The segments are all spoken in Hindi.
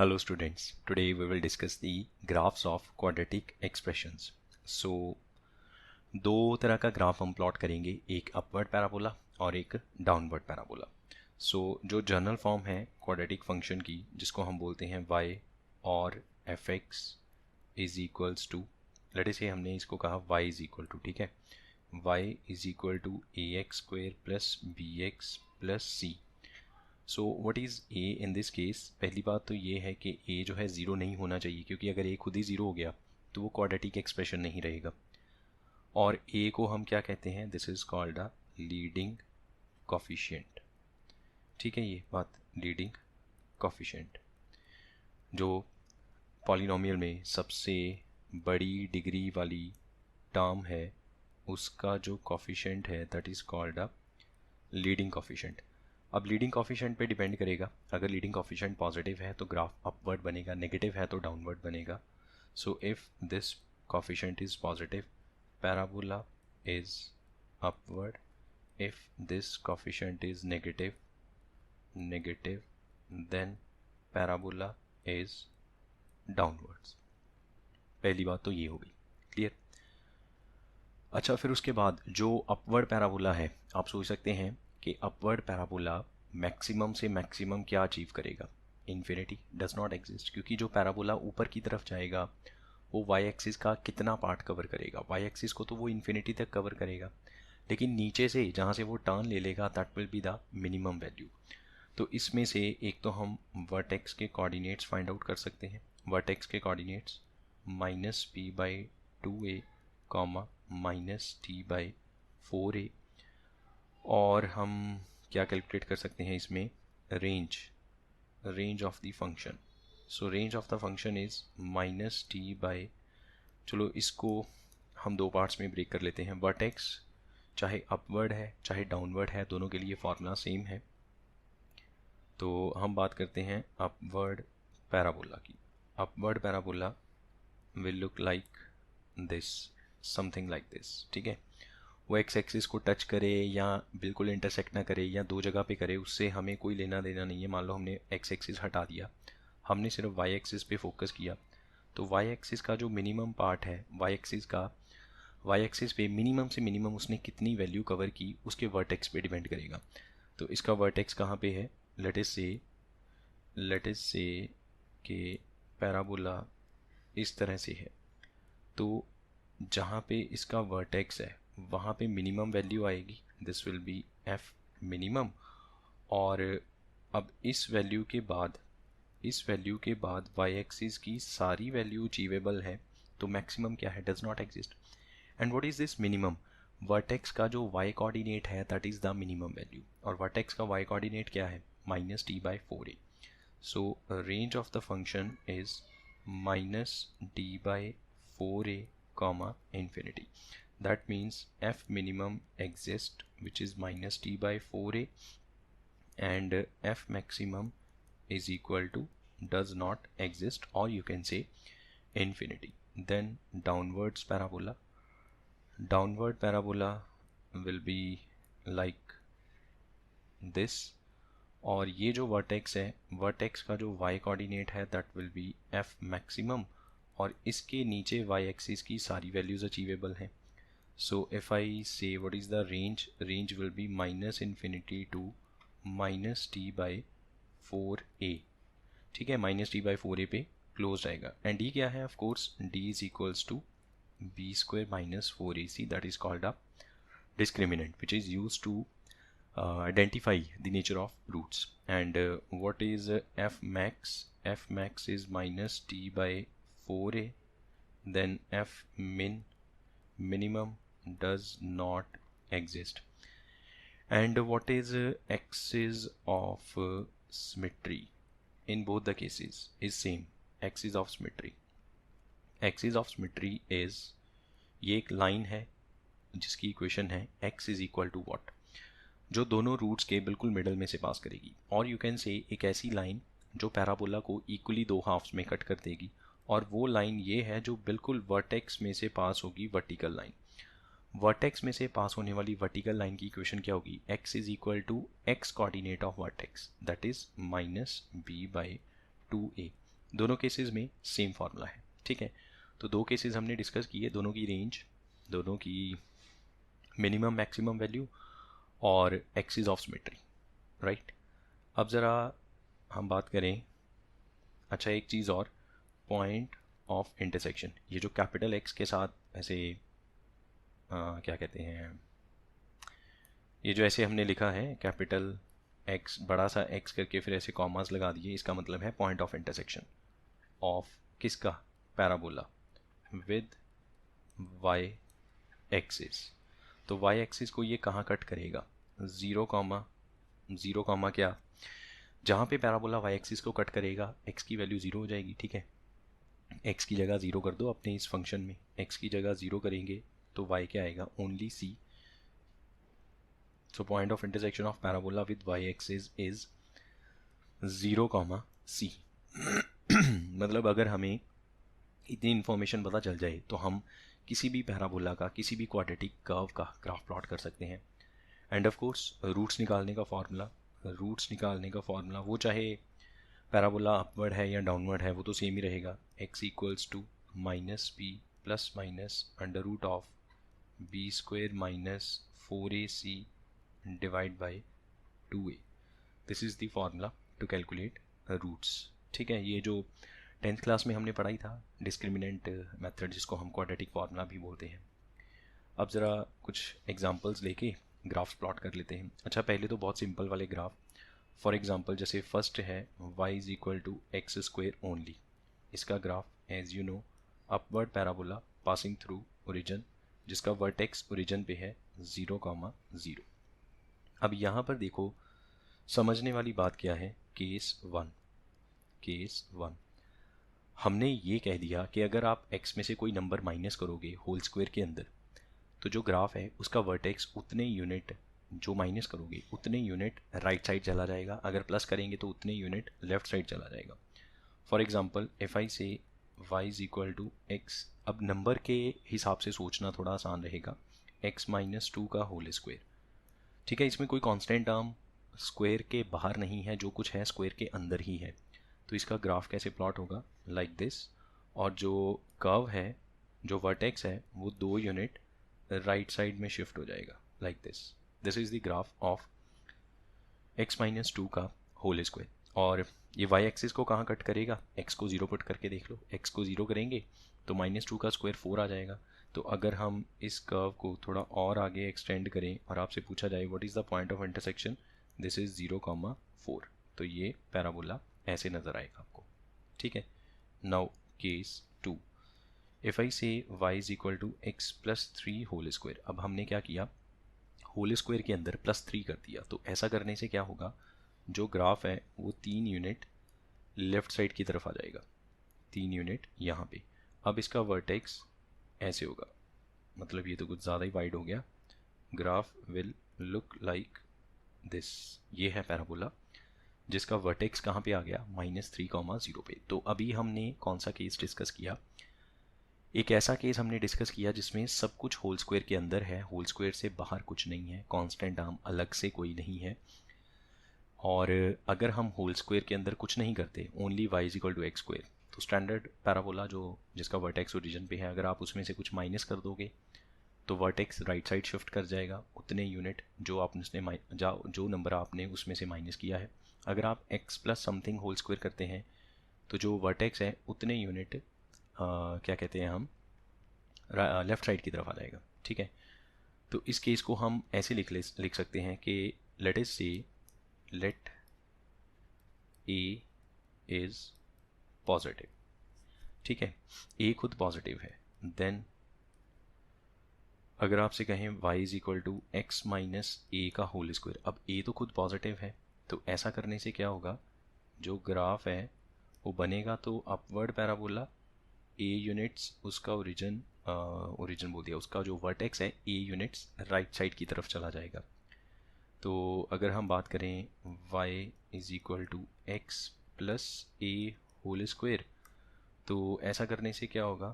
Hello students, today we will discuss the graphs of quadratic expressions. So दो तरह का ग्राफ हम प्लॉट करेंगे, एक अपवर्ड पैराबोला और एक डाउनवर्ड पैराबोला. सो जो जनरल फॉर्म है क्वाड्रेटिक फंक्शन की, जिसको हम बोलते हैं y और fx is equals to, let us say हमने इसको कहा y इज इक्वल टू, ठीक है, y is equal to ax square plus bx plus c. So what is a in this case? पहली बात तो ये है कि a जो है ज़ीरो नहीं होना चाहिए, क्योंकि अगर a खुद ही ज़ीरो हो गया तो वो क्वाड्रेटिक एक्सप्रेशन नहीं रहेगा. और a को हम क्या कहते हैं? This is called a leading coefficient. ठीक है, ये बात लीडिंग कोफिशिएंट, जो पॉलिनोमियल में सबसे बड़ी डिग्री वाली टर्म है उसका जो कोफिशिएंट है that is called a leading coefficient. अब लीडिंग कोफिशिएंट पे डिपेंड करेगा. अगर लीडिंग कोफिशिएंट पॉजिटिव है तो ग्राफ अपवर्ड बनेगा, नेगेटिव है तो डाउनवर्ड बनेगा. So if this coefficient is positive, parabola is upward. If this coefficient is negative, then parabola is downwards. पहली बात तो ये हो गई, क्लियर. अच्छा, फिर उसके बाद जो अपवर्ड पैराबोला है, आप सोच सकते हैं कि अपवर्ड पैराबोला मैक्सिमम से मैक्सिमम क्या अचीव करेगा? इन्फिनिटी डज नॉट एग्जिस्ट, क्योंकि जो पैराबोला ऊपर की तरफ जाएगा वो वाई एक्सिस का कितना पार्ट कवर करेगा? वाई एक्सिस को तो वो इन्फिनिटी तक कवर करेगा, लेकिन नीचे से जहाँ से वो टर्न ले लेगा that will be the minimum value. तो इसमें से एक तो हम वर्टेक्स के कोऑर्डिनेट्स फाइंड आउट कर सकते हैं. वर्टेक्स के कोऑर्डिनेट्स -p/2a, -t/4a. और हम क्या कैलकुलेट कर सकते हैं इसमें? Range of the function. So range of the function is -t/, चलो इसको हम दो पार्ट्स में ब्रेक कर लेते हैं. वर्टेक्स चाहे अपवर्ड है चाहे डाउनवर्ड है, दोनों के लिए फॉर्मूला सेम है. तो हम बात करते हैं अपवर्ड पैराबोला की. Upward parabola will look like this, something like this, ठीक है. वो एक्स एक्सिस को टच करे या बिल्कुल इंटरसेक्ट ना करे या दो जगह पे करे, उससे हमें कोई लेना देना नहीं है. मान लो हमने एक्स एक्सिस हटा दिया, हमने सिर्फ वाई एक्सिस पे फोकस किया, तो वाई एक्सिस का जो मिनिमम पार्ट है, वाई एक्सिस पे मिनिमम से मिनिमम उसने कितनी वैल्यू कवर की उसके वर्टेक्स पे डिपेंड करेगा. तो इसका वर्टेक्स कहाँ पे है? लेट अस से कि पैराबोला इस तरह से है, तो जहाँ पे इसका वर्टेक्स है वहाँ पे मिनिमम वैल्यू आएगी, this will B F minimum. और अब इस वैल्यू के बाद वाई एक्सिस की सारी वैल्यू अचीवेबल है, तो मैक्सिमम क्या है? Does not exist. And what is this minimum? Vertex का जो वाई कोऑर्डिनेट है that is the minimum value, और वर्टेक्स का वाई कोऑर्डिनेट क्या है? -t/4a. So range of the function is -t/4a, infinity. That means f minimum exists, which is -t/4a, and f maximum is equal to does not exist, or you can say infinity. Then downward parabola will be like this. और ये जो वर्टेक्स है, वर्टेक्स का जो y कोऑर्डिनेट है that will be f maximum, और इसके नीचे y एक्सिस की सारी वैल्यूज़ अचीवेबल हैं. So if I say what is the range will be -infinity to -t/4a. ठीक है, -t/4a पे क्लोज आएगा. एंड d क्या है? Of course d is equals to b² - 4ac. That is called a discriminant which is used to identify the nature of roots. And what is f max? F max is -t/4a. then f minimum does not exist. And what is axis of symmetry? In both the cases is same, axis of symmetry. Axis of symmetry is, ये एक लाइन है जिसकी इक्वेशन है x is equal to what, जो दोनों रूट्स के बिल्कुल मिडल में से पास करेगी. और यू कैन से एक ऐसी लाइन जो पैराबोला को इक्वली दो हाफ्स में कट कर देगी, और वो लाइन ये है जो बिल्कुल वर्टेक्स में से पास होगी, वर्टिकल लाइन. वर्टेक्स में से पास होने वाली वर्टिकल लाइन की इक्वेशन क्या होगी? x is equal to x coordinate of vertex, that is -b/2a. दोनों केसेस में सेम फार्मूला है, ठीक है। तो दो केसेस हमने डिस्कस किए, दोनों की रेंज, दोनों की मिनिमम मैक्सिमम वैल्यू और एक्सिस ऑफ सिमेट्री, राइट। अब ज़रा हम बात करें, अच्छा एक चीज़ और, पॉइंट ऑफ इंटरसेक्शन। ये जो कैपिटल एक्स के साथ ऐसे क्या कहते हैं, ये जो ऐसे हमने लिखा है कैपिटल एक्स, बड़ा सा एक्स करके फिर ऐसे कॉमास लगा दिए, इसका मतलब है पॉइंट ऑफ इंटरसेक्शन ऑफ किसका, पैराबोला विद वाई एक्सिस। तो वाई एक्सिस को ये कहाँ कट करेगा, 0, क्या, जहाँ पे पैराबोला वाई एक्सिस को कट करेगा एक्स की वैल्यू 0 हो जाएगी, ठीक है। एक्स की जगह 0 कर दो अपने इस फंक्शन में, एक्स की जगह 0 करेंगे तो वाई क्या आएगा, only C. So point of intersection of parabola with Y axis is 0, C। मतलब अगर हमें इतनी इन्फॉर्मेशन पता चल जाए तो हम किसी भी पैराबोला का, किसी भी क्वाड्रेटिक कर्व का ग्राफ प्लॉट कर सकते हैं। एंड ऑफ कोर्स रूट्स निकालने का फॉर्मूला, वो चाहे पैराबोला अपवर्ड है या डाउनवर्ड है वो तो सेम ही रहेगा, x equals to minus b plus minus under root of b square minus 4ac divide by 2a। This is the formula to calculate roots, ठीक है। ये जो 10th क्लास में हमने पढ़ाई था डिस्क्रिमिनेंट मेथड, जिसको हम क्वाड्रेटिक फार्मूला भी बोलते हैं। अब ज़रा कुछ एग्जांपल्स लेके ग्राफ्स प्लॉट कर लेते हैं। अच्छा पहले तो बहुत सिंपल वाले ग्राफ, फॉर एग्जांपल जैसे फर्स्ट है y is equal to x square only. इसका graph as you know upward parabola passing through origin, जिसका वर्टेक्स ओरिजिन पे है 0, 0। अब यहाँ पर देखो, समझने वाली बात क्या है, केस वन हमने ये कह दिया कि अगर आप x में से कोई नंबर माइनस करोगे होल स्क्वायर के अंदर, तो जो ग्राफ है उसका वर्टेक्स उतने यूनिट जो माइनस करोगे उतने यूनिट राइट साइड चला जाएगा, अगर प्लस करेंगे तो उतने यूनिट लेफ्ट साइड चला जाएगा। For example if I say y is equal to x, अब नंबर के हिसाब से सोचना थोड़ा आसान रहेगा, x-2 का होल स्क्वायर, ठीक है। इसमें कोई कांस्टेंट टर्म स्क्वायर के बाहर नहीं है, जो कुछ है स्क्वायर के अंदर ही है। तो इसका ग्राफ कैसे प्लॉट होगा, लाइक दिस। और जो कर्व है, जो वर्टेक्स है, वो 2 यूनिट राइट साइड में शिफ्ट हो जाएगा, like this is the graph of x-2 का होल स्क्वायर। और ये y एक्सिस को कहाँ कट करेगा, x को 0 पुट करके देख लो, x को 0 करेंगे तो -2 का स्क्वायर 4 आ जाएगा। तो अगर हम इस कर्व को थोड़ा और आगे एक्सटेंड करें और आपसे पूछा जाए what is the point of intersection, this is 0, 4, तो ये पैराबोला ऐसे नज़र आएगा आपको, ठीक है। Now case 2, if I say y is equal to x plus 3 whole square. अब हमने क्या किया, होल स्क्वायर के अंदर +3 कर दिया। तो ऐसा करने से क्या होगा, जो ग्राफ है वो 3 यूनिट लेफ़्ट साइड की तरफ आ जाएगा, 3 यूनिट यहाँ पे। अब इसका वर्टेक्स ऐसे होगा, मतलब ये तो कुछ ज़्यादा ही वाइड हो गया, graph will look like this. ये है पैराबोला जिसका वर्टेक्स कहाँ पे आ गया, -3, 0 पे। तो अभी हमने कौन सा केस डिस्कस किया, एक ऐसा केस हमने डिस्कस किया जिसमें सब कुछ होल स्क्वायर के अंदर है, होल स्क्वायर से बाहर कुछ नहीं है, कांस्टेंट टर्म अलग से कोई नहीं है। और अगर हम होल स्क्वायर के अंदर कुछ नहीं करते, only y is equal to x square, तो स्टैंडर्ड पैराबोला जो जिसका वर्टेक्स ओरिजिन पे है, अगर आप उसमें से कुछ माइनस कर दोगे तो वर्टेक्स राइट साइड शिफ्ट कर जाएगा उतने यूनिट जो आपने जो नंबर आपने उसमें से माइनस किया है। अगर आप x plus something whole square करते हैं तो जो वर्टेक्स है उतने यूनिट क्या कहते हैं हम, लेफ़्ट साइड की तरफ आ जाएगा, ठीक है। तो इस केस को हम ऐसे लिख सकते हैं कि लेट अस से लेट a इज़ पॉजिटिव, ठीक है, a खुद पॉजिटिव है। देन अगर आपसे कहें y is equal to x minus a का होल स्क्वायर, अब a तो खुद पॉजिटिव है, तो ऐसा करने से क्या होगा, जो ग्राफ है वो बनेगा तो अपवर्ड पैराबोला, a यूनिट्स उसका ओरिजिन बोल दिया, उसका जो वर्टेक्स है a यूनिट्स राइट साइड की तरफ चला जाएगा। तो अगर हम बात करें y is equal to x plus a whole square, तो ऐसा करने से क्या होगा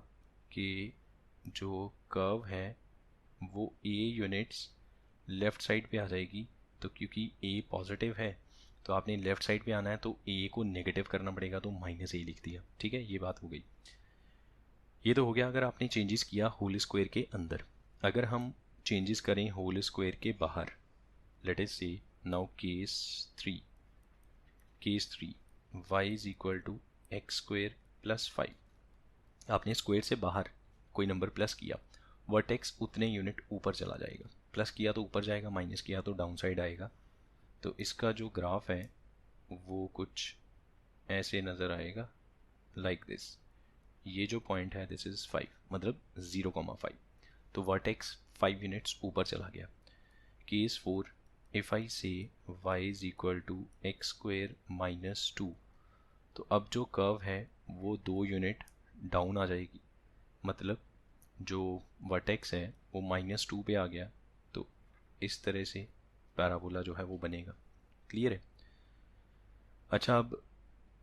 कि जो कर्व है वो a यूनिट्स लेफ़्ट साइड पे आ जाएगी। तो क्योंकि a पॉजिटिव है तो आपने लेफ्ट साइड पे आना है तो ए को नेगेटिव करना पड़ेगा, तो माइनस ए लिख दिया। ठीक है, ये बात हो गई। ये तो हो गया अगर आपने चेंजेस किया होल स्क्वायर के अंदर। अगर हम चेंजेस करें होल स्क्वायर के बाहर, let us say now case 3 y is equal to x square plus 5। आपने स्क्वायर से बाहर कोई नंबर प्लस किया, वर्टेक्स उतने यूनिट ऊपर चला जाएगा। प्लस किया तो ऊपर जाएगा, माइनस किया तो डाउन साइड आएगा। तो इसका जो ग्राफ है वो कुछ ऐसे नज़र आएगा, लाइक दिस। ये जो पॉइंट है दिस इज़ 5, मतलब 0,5। तो वर्टेक्स 5 यूनिट्स ऊपर चला गया। Case 4, if I say y is equal to x square minus 2, तो अब जो कर्व है वो 2 यूनिट डाउन आ जाएगी, मतलब जो वर्टेक्स है वो -2 पे आ गया। तो इस तरह से पैराबोला जो है वो बनेगा। क्लियर है? अच्छा, अब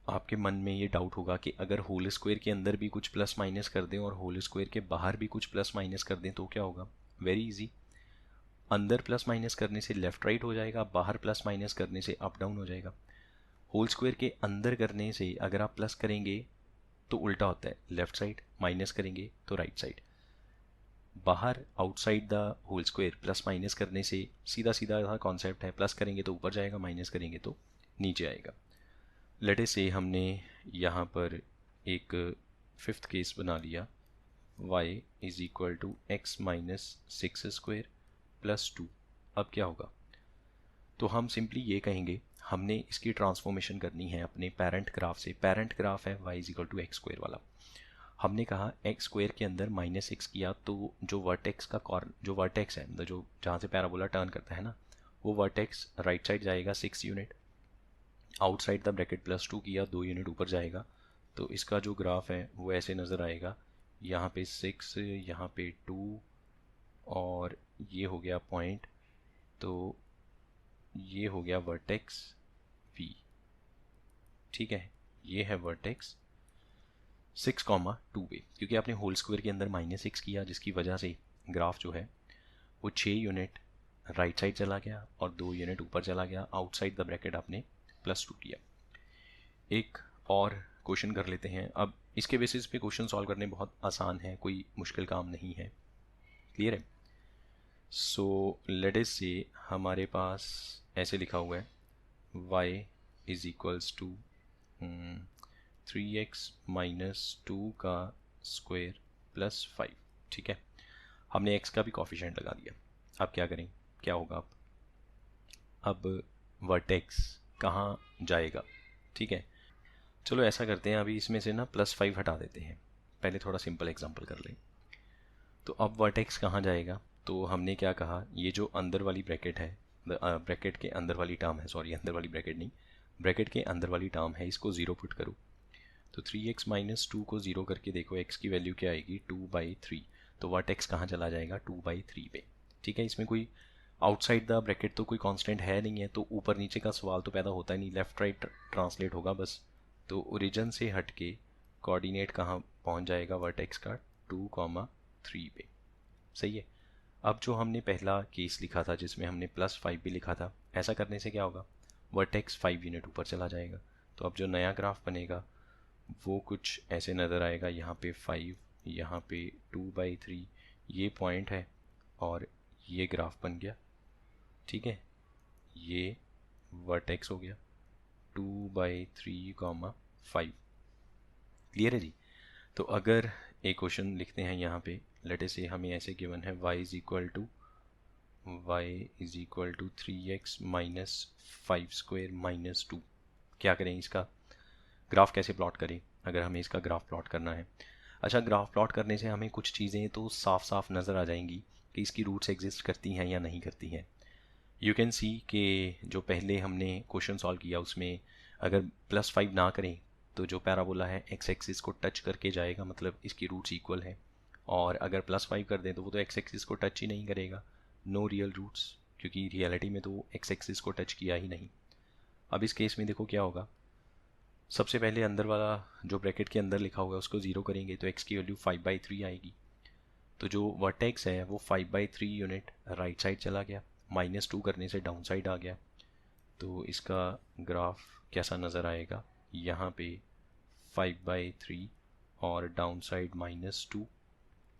आपके मन में ये डाउट होगा कि अगर होल स्क्वायर के अंदर भी कुछ प्लस माइनस कर दें और होल स्क्वायर के बाहर भी कुछ प्लस माइनस कर दें तो क्या होगा? Very easy. अंदर प्लस माइनस करने से लेफ्ट राइट हो जाएगा, बाहर प्लस माइनस करने से अप डाउन हो जाएगा। होल स्क्वायर के अंदर करने से अगर आप प्लस करेंगे तो उल्टा होता है, लेफ्ट साइड, माइनस करेंगे तो राइट साइड। बाहर outside the whole square plus minus करने से सीधा सीधा कॉन्सेप्ट है, प्लस करेंगे तो ऊपर जाएगा, माइनस करेंगे तो नीचे आएगा। लेट अस से हमने यहाँ पर एक फिफ्थ केस बना लिया, y is equal to x minus 6 square plus 2। अब क्या होगा? तो हम सिंपली ये कहेंगे, हमने इसकी ट्रांसफॉर्मेशन करनी है अपने पेरेंट ग्राफ से। पेरेंट ग्राफ है y is equal to x square वाला। हमने कहा एक्स स्क्वायर के अंदर -6 किया तो जो वर्टेक्स का जो वर्टेक्स है, मतलब जो जहाँ से पैराबोला टर्न करता है ना, वो वर्टेक्स राइट साइड जाएगा 6 यूनिट, आउटसाइड द ब्रैकेट +2 किया 2 यूनिट ऊपर जाएगा। तो इसका जो ग्राफ है वो ऐसे नज़र आएगा, यहाँ पे 6, यहाँ पे 2, और ये हो गया पॉइंट, तो ये हो गया वर्टेक्स V। ठीक है, ये है वर्टेक्स 6,2 पे, क्योंकि आपने होल स्क्वायर के अंदर -6 किया जिसकी वजह से ग्राफ जो है वो 6 यूनिट राइट साइड चला गया और 2 यूनिट ऊपर चला गया। आउटसाइड द ब्रैकेट आपने +2 किया। एक और क्वेश्चन कर लेते हैं। अब इसके बेसिस पे क्वेश्चन सॉल्व करने बहुत आसान है, कोई मुश्किल काम नहीं है। क्लियर है? सो लेट अस से हमारे पास ऐसे लिखा हुआ है y is equals to 3x minus 2 का स्क्वायर प्लस 5। ठीक है, हमने x का भी कोफिशिएंट लगा दिया। अब क्या करें, क्या होगा? अब वर्टेक्स कहाँ जाएगा? ठीक है, चलो ऐसा करते हैं, अभी इसमें से ना +5 हटा देते हैं, पहले थोड़ा सिंपल एग्जांपल कर लें। तो अब वर्टेक्स कहाँ जाएगा? तो हमने क्या कहा, ये जो अंदर वाली ब्रैकेट है, ब्रैकेट के अंदर वाली टर्म है, सॉरी अंदर वाली ब्रैकेट नहीं, ब्रैकेट के अंदर वाली टर्म है, इसको 0 पुट करो। तो 3x माइनस 2 को 0 करके देखो x की वैल्यू क्या आएगी, 2/3। तो वर्टेक्स कहाँ चला जाएगा? 2/3 पे। ठीक है, इसमें कोई आउटसाइड द ब्रैकेट तो कोई कांस्टेंट है नहीं है, तो ऊपर नीचे का सवाल तो पैदा होता ही नहीं, लेफ्ट राइट ट्रांसलेट होगा बस। तो ओरिजिन से हट के कोऑर्डिनेट कहाँ पहुँच जाएगा वर्टेक्स का? 2,3 पे। सही है। अब जो हमने पहला केस लिखा था जिसमें हमने +5 भी लिखा था, ऐसा करने से क्या होगा? वर्टेक्स 5 यूनिट ऊपर चला जाएगा। तो अब जो नया ग्राफ बनेगा वो कुछ ऐसे नज़र आएगा, यहाँ पे 5, यहाँ पे 2/3, ये पॉइंट है और ये ग्राफ बन गया। ठीक है, ये वर्टेक्स हो गया 2/3,5। क्लियर है जी? तो अगर एक क्वेश्चन लिखते हैं यहाँ पे, लेट अस से हमें ऐसे गिवन है y is equal to 3x minus 5 square minus 2। क्या करें, इसका ग्राफ कैसे प्लॉट करें अगर हमें इसका ग्राफ प्लॉट करना है? अच्छा, ग्राफ प्लॉट करने से हमें कुछ चीज़ें तो साफ साफ नज़र आ जाएंगी कि इसकी रूट्स एग्जिस्ट करती हैं या नहीं करती हैं। यू कैन सी कि जो पहले हमने क्वेश्चन सॉल्व किया उसमें अगर +5 ना करें तो जो पैराबोला है x एक्सिस को टच करके जाएगा, मतलब इसकी रूट्स इक्वल है। और अगर +5 कर दें तो वो तो x एक्सिस को टच ही नहीं करेगा, नो रियल रूट्स, क्योंकि रियलिटी में तो x एक्सिस को टच किया ही नहीं। अब इस केस में देखो क्या होगा, सबसे पहले अंदर वाला जो ब्रैकेट के अंदर लिखा हुआ है उसको 0 करेंगे तो x की वैल्यू 5/3 आएगी। तो जो वर्टेक्स है वो 5/3 यूनिट राइट साइड चला गया, -2 करने से डाउन साइड आ गया। तो इसका ग्राफ कैसा नज़र आएगा, यहाँ पे 5/3 और डाउन साइड -2,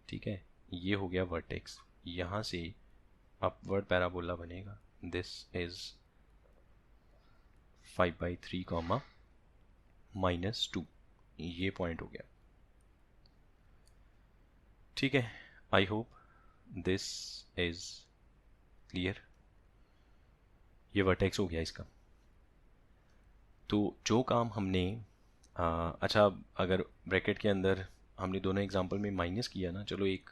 ठीक है। ये हो गया वर्टेक्स, यहाँ से अपवर्ड पैराबोला बनेगा। दिस इज 5/3 कॉमा -2, ये पॉइंट हो गया, ठीक है। आई होप दिस इज क्लियर। ये वर्टेक्स हो गया इसका। तो जो काम हमने अच्छा, अगर ब्रैकेट के अंदर हमने दोनों एग्जांपल में माइनस किया ना, चलो एक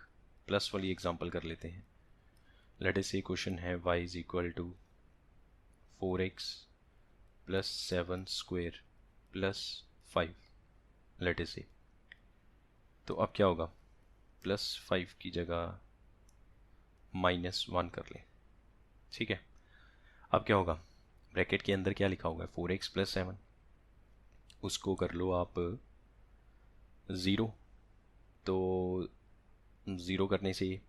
प्लस वाली एग्जांपल कर लेते हैं। लेट अस से क्वेश्चन है y is equal to 4x plus 7 square plus 5, let us say. तो अब क्या होगा, +5 की जगह -1 कर लें, ठीक है। अब क्या होगा, ब्रैकेट के अंदर क्या लिखा होगा, 4x प्लस 7, उसको कर लो आप 0। तो 0 करने से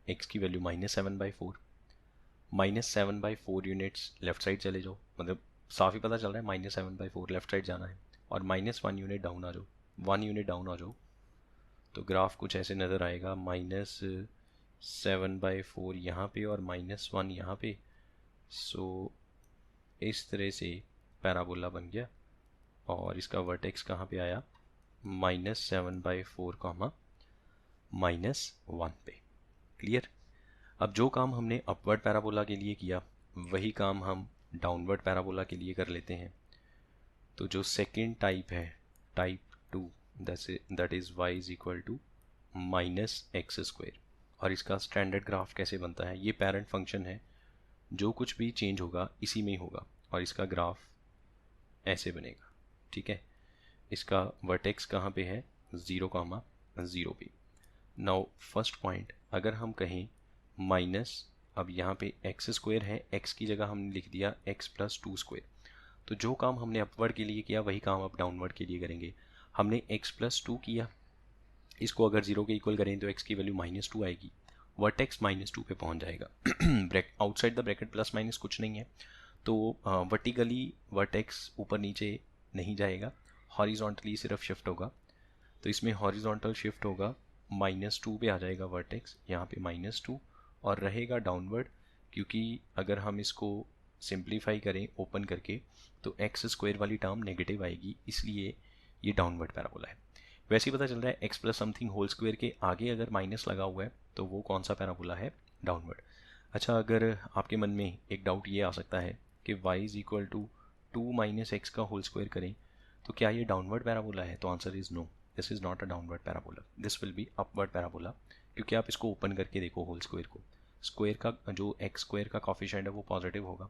x की वैल्यू -7/4, -7/4 यूनिट्स लेफ्ट साइड चले जाओ, मतलब साफ ही पता चल रहा है -7/4 लेफ्ट साइड जाना है, और -1 यूनिट डाउन आ जाओ, 1 यूनिट डाउन आ जाओ, तो ग्राफ कुछ ऐसे नज़र आएगा, -7/4 यहाँ पे और -1 यहाँ पे। सो इस तरह से पैराबोला बन गया, और इसका वर्टेक्स कहाँ पे आया, -7/4 कॉमा -1 पे। क्लियर। अब जो काम हमने अपवर्ड पैराबोला के लिए किया, वही काम हम डाउनवर्ड पैराबोला के लिए कर लेते हैं। तो जो सेकेंड टाइप है, type 2, that is y is equal to -x²। और इसका स्टैंडर्ड ग्राफ कैसे बनता है, ये पेरेंट फंक्शन है, जो कुछ भी चेंज होगा इसी में ही होगा, और इसका ग्राफ ऐसे बनेगा, ठीक है। इसका वर्टेक्स कहाँ पे है, 0,0 पे। नाउ फर्स्ट पॉइंट, अगर हम कहें माइनस, अब यहाँ पे x² है, x की जगह हमने लिख दिया x + 2²। तो जो काम हमने अपवर्ड के लिए किया वही काम अब डाउनवर्ड के लिए करेंगे। हमने x + 2 किया, इसको अगर 0 के इक्वल करें तो x की वैल्यू -2 आएगी, वर्टेक्स -2 पे पहुँच जाएगा। Outside the bracket plus minus कुछ नहीं है, तो वर्टिकली वर्टेक्स ऊपर नीचे नहीं जाएगा, हॉरिजॉन्टली सिर्फ शिफ्ट होगा। तो इसमें हॉरिजॉन्टल शिफ्ट होगा, -2 पे आ जाएगा वर्टेक्स, यहाँ पे -2, और रहेगा डाउनवर्ड, क्योंकि अगर हम इसको सिंप्लीफाई करें ओपन करके तो x² वाली टर्म नेगेटिव आएगी, इसलिए ये डाउनवर्ड पैराबोला है। वैसे ही पता चल रहा है x + समथिंग होल स्क्वायर के आगे अगर माइनस लगा हुआ है तो वो कौन सा पैराबोला है, डाउनवर्ड। अच्छा, अगर आपके मन में एक डाउट ये आ सकता है कि y is equal to 2 - x का होल स्क्वायर करें तो क्या ये डाउनवर्ड पैराबोला है, तो answer is no, this is not a downward parabola, this will be upward parabola. क्योंकि आप इसको ओपन करके देखो होल स्क्वायर को, स्क्वायर का जो x² का कॉफिशेंट है वो पॉजिटिव होगा।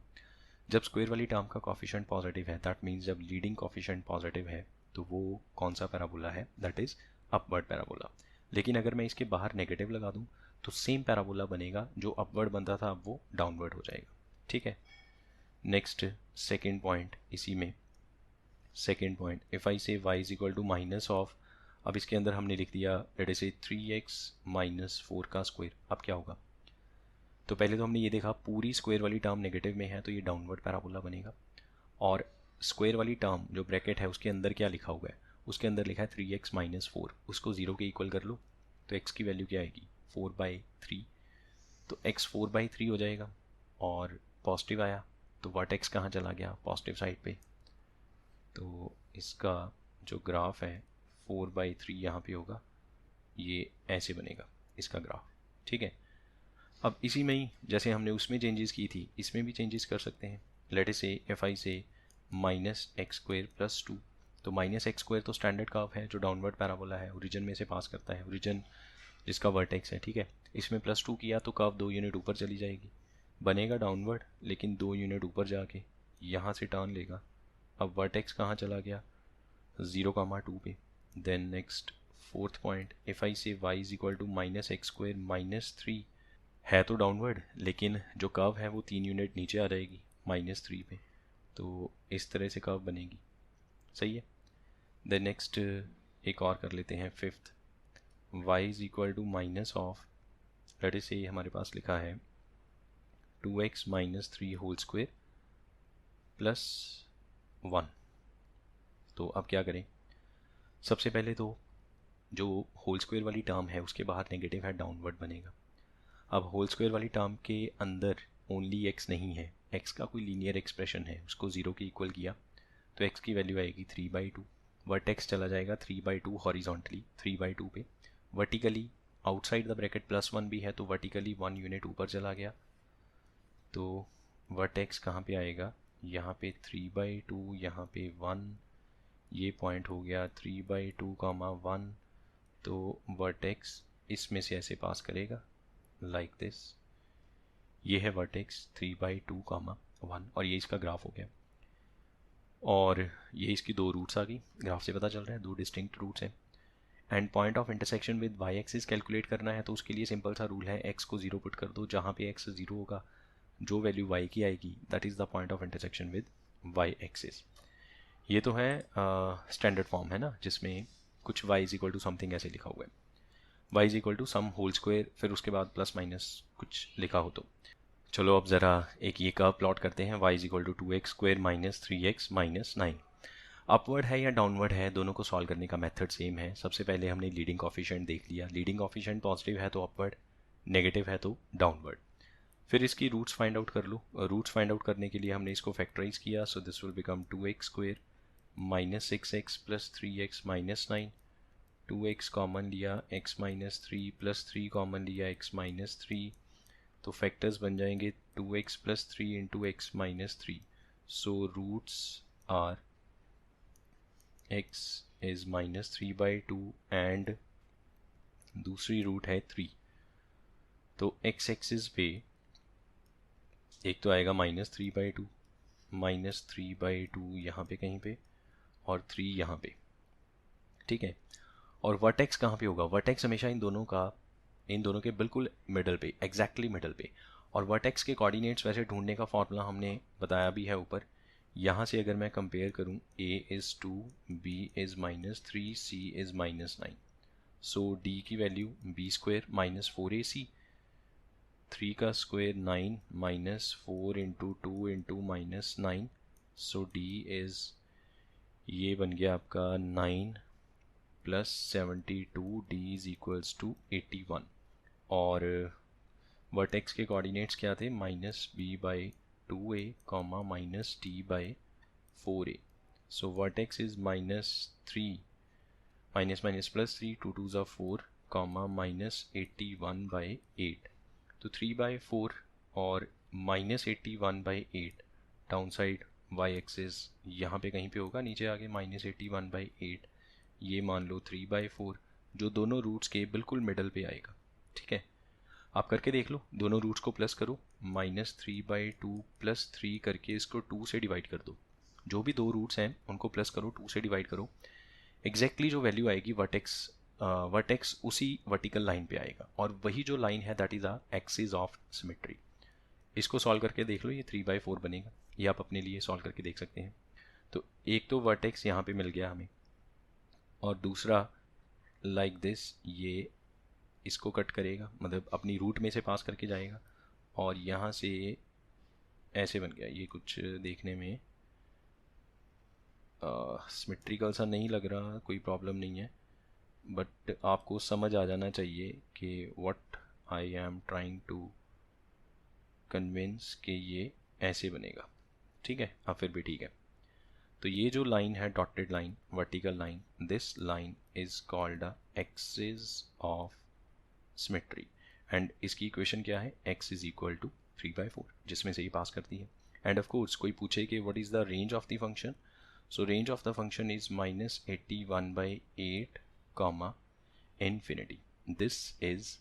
जब स्क्वायर वाली टर्म का कॉफिशेंट पॉजिटिव है, दैट मीन्स जब लीडिंग कॉफिशेंट पॉजिटिव है, तो वो कौन सा पैराबोला है, दैट इज़ अपवर्ड पैराबोला। लेकिन अगर मैं इसके बाहर नेगेटिव लगा दूँ तो सेम पैराबोला बनेगा, जो अपवर्ड बनता था अब वो डाउनवर्ड हो जाएगा, ठीक है। नेक्स्ट सेकेंड पॉइंट, इसी में second point, if I say y is equal to minus of, अब इसके अंदर हमने लिख दिया लेट अस से 3x - 4 का स्क्वायर। अब क्या होगा, तो पहले तो हमने ये देखा पूरी स्क्वायर वाली टर्म नेगेटिव में है तो ये डाउनवर्ड पैराबोला बनेगा, और स्क्वायर वाली टर्म जो ब्रैकेट है उसके अंदर क्या लिखा हुआ है, उसके अंदर लिखा है 3x - 4, उसको 0 के इक्वल कर लो, तो x की वैल्यू क्या आएगी, 4/3, तो x 4/3 हो जाएगा, और पॉजिटिव आया तो वर्टेक्स कहाँ चला गया, पॉजिटिव साइड पे। तो इसका जो ग्राफ है 4/3 यहाँ पे होगा, ये ऐसे बनेगा इसका ग्राफ, ठीक है। अब इसी में ही जैसे हमने उसमें चेंजेस की थी, इसमें भी चेंजेस कर सकते हैं। लेट अस से एफ आई से -x² + 2, तो -x² तो स्टैंडर्ड कर्व है जो डाउनवर्ड पैराबोला है, ओरिजिन में से पास करता है, ओरिजिन जिसका वर्टेक्स है, ठीक है। इसमें +2 किया तो कर्व 2 यूनिट ऊपर चली जाएगी, बनेगा डाउनवर्ड, लेकिन 2 यूनिट ऊपर जाके यहाँ से टर्न लेगा। अब वर्टेक्स कहाँ चला गया, 0,2 पे। Then next fourth point, if I say y is equal to -x² - 3, है तो डाउनवर्ड, लेकिन जो कर्व है वो 3 यूनिट नीचे आ जाएगी -3 पे, तो इस तरह से कर्व बनेगी, सही है। देन नेक्स्ट एक और कर लेते हैं, fifth, y is equal to minus of, let say हमारे पास लिखा है 2x - 3 होल स्क्वायर प्लस 1। तो अब क्या करें, सबसे पहले तो जो होल स्क्वायर वाली टर्म है उसके बाहर नेगेटिव है, डाउनवर्ड बनेगा। अब होल स्क्वायर वाली टर्म के अंदर ओनली एक्स नहीं है, एक्स का कोई लीनियर एक्सप्रेशन है, उसको 0 के इक्वल किया तो एक्स की वैल्यू आएगी 3/2। वर्टेक्स चला जाएगा 3/2 हॉरिजॉन्टली 3/2 पे, वर्टिकली आउटसाइड द ब्रैकेट +1 भी है तो वर्टिकली 1 यूनिट ऊपर चला गया। तो वर्टेक्स कहाँ पे आएगा, यहाँ पे 3/2, यहाँ पे 1, ये पॉइंट हो गया 3/2, 1। तो वर्टेक्स इसमें से ऐसे पास करेगा लाइक दिस, ये है वर्टेक्स 3/2, 1 और ये इसका ग्राफ हो गया। और ये इसकी दो रूट्स आ गई, ग्राफ से पता चल रहा है दो डिस्टिंक्ट रूट्स हैं। And point of intersection with Y axis calculate करना है तो उसके लिए सिंपल सा रूल है, एक्स को 0 पुट कर दो, जहाँ पे एक्स 0 होगा जो वैल्यू वाई की आएगी that is the point of intersection with Y axis. ये तो है स्टैंडर्ड फॉर्म है ना, जिसमें कुछ y is equal to something ऐसे लिखा हुआ है, y is equal to some whole square, फिर उसके बाद प्लस माइनस कुछ लिखा हो तो। चलो अब ज़रा एक ये कर्व प्लॉट करते हैं, y is equal to 2x square minus 3x minus 9। Upward है या डाउनवर्ड है, दोनों को सॉल्व करने का मेथड सेम है। सबसे पहले हमने लीडिंग कोफिशिएंट देख लिया, लीडिंग कोफिशिएंट पॉजिटिव है तो अपवर्ड, नेगेटिव है तो डाउनवर्ड। फिर इसकी रूट्स फाइंड आउट कर लो, रूट्स फाइंड आउट करने के लिए हमने इसको फैक्टराइज किया, so this will become 2x square minus 6x plus 3x minus 9, 2x common लिया, x माइनस 3 प्लस 3 कॉमन लिया, x माइनस 3, तो फैक्टर्स बन जाएंगे 2x plus 3 into x minus 3। So roots are x is -3/2 and दूसरी रूट है 3। तो x एक्सिस पे एक तो आएगा -3/2, -3/2 यहाँ पे कहीं पे और 3 यहाँ पे, ठीक है। और वर्टेक्स कहाँ पे होगा, वर्टेक्स हमेशा इन दोनों के बिल्कुल मिडल पे, एग्जैक्टली मिडल पे। और वर्टेक्स के कोऑर्डिनेट्स वैसे ढूंढने का फॉर्मूला हमने बताया भी है ऊपर। यहाँ से अगर मैं कंपेयर करूँ, a is 2, b is -3, c is -9, so d की value b square minus 4ac, 3 का square 9 minus 4 into 2 into -9, so d is, ये बन गया आपका 9 plus 72, d is equals to 81। और वर्टेक्स के कोऑर्डिनेट्स क्या थे, -b/2a comma -t/4a। So vertex is -3 minus minus plus 3, 2 2 4 comma -81/8। तो 3/4 और -81/8 डाउन साइड वाई एक्सिस यहाँ पे कहीं पे होगा, नीचे आगे -81/8, ये मान लो 3/4 जो दोनों रूट्स के बिल्कुल मिडल पे आएगा, ठीक है। आप करके देख लो, दोनों रूट्स को प्लस करो, -3/2 प्लस 3 करके इसको 2 से डिवाइड कर दो, जो भी दो रूट्स हैं उनको प्लस करो, 2 से डिवाइड करो, एग्जैक्टली जो वैल्यू आएगी वर्टेक्स उसी वर्टिकल लाइन पे आएगा, और वही जो लाइन है that is a axis of symmetry. इसको सॉल्व करके देख लो, ये 3/4 बनेगा, ये आप अपने लिए सॉल्व करके देख सकते हैं। तो एक तो वर्टेक्स यहाँ पे मिल गया हमें, और दूसरा लाइक दिस, ये इसको कट करेगा, मतलब अपनी रूट में से पास करके जाएगा, और यहाँ से ऐसे बन गया। ये कुछ देखने में सिमेट्रिकल सा नहीं लग रहा, कोई प्रॉब्लम नहीं है, बट आपको समझ आ जाना चाहिए कि what I am trying to convince कि ये ऐसे बनेगा, ठीक है। अब फिर भी ठीक है। तो ये जो लाइन है, dotted line, vertical line, this line is called a axis of symmetry, and इसकी इक्वेशन क्या है, x इज इक्वल टू 3/4, जिसमें से ये पास करती है। एंड ऑफ कोर्स कोई पूछे कि what is the range of the function, so range of the function is -81/8 comma infinity, this is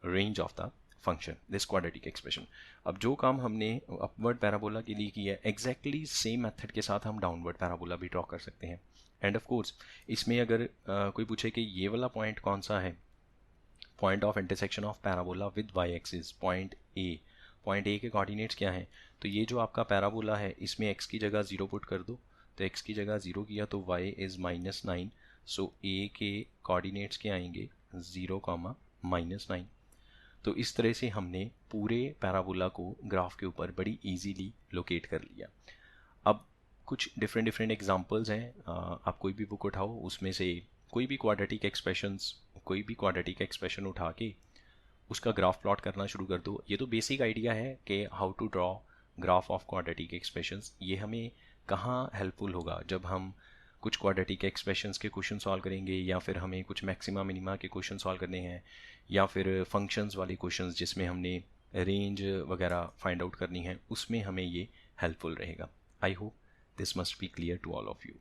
range of the function, this quadratic expression. अब जो काम हमने अपवर्ड पैराबोला के लिए किया है, एग्जैक्टली सेम मेथड के साथ हम डाउनवर्ड पैराबोला भी ड्रॉ कर सकते हैं। एंड ऑफ कोर्स इसमें अगर कोई पूछे कि ये वाला पॉइंट कौन सा है, point of intersection of parabola with Y axis, point A के कोऑर्डिनेट्स क्या हैं, तो ये जो आपका पैराबोला है इसमें x की जगह 0 पुट कर दो, तो x की जगह 0 किया तो y इज़ -9, सो a के कोऑर्डिनेट्स क्या आएंगे, 0, -9। तो इस तरह से हमने पूरे पैराबोला को ग्राफ के ऊपर बड़ी इजीली लोकेट कर लिया। अब कुछ डिफरेंट डिफरेंट एग्जांपल्स हैं, आप कोई भी बुक उठाओ, उसमें से कोई भी क्वाड्रेटिक एक्सप्रेशन उठा के उसका ग्राफ प्लॉट करना शुरू कर दो। ये तो बेसिक आइडिया है कि how to draw graph of quadratic expressions. ये हमें कहाँ हेल्पफुल होगा, जब हम कुछ क्वाड्रेटिक एक्सप्रेशंस के क्वेश्चन सॉल्व करेंगे, या फिर हमें कुछ मैक्सिमा मिनिमा के क्वेश्चन सॉल्व करने हैं, या फिर फंक्शंस वाले क्वेश्चंस जिसमें हमने रेंज वगैरह फाइंड आउट करनी है, उसमें हमें ये हेल्पफुल रहेगा। I hope this must be clear to all of you.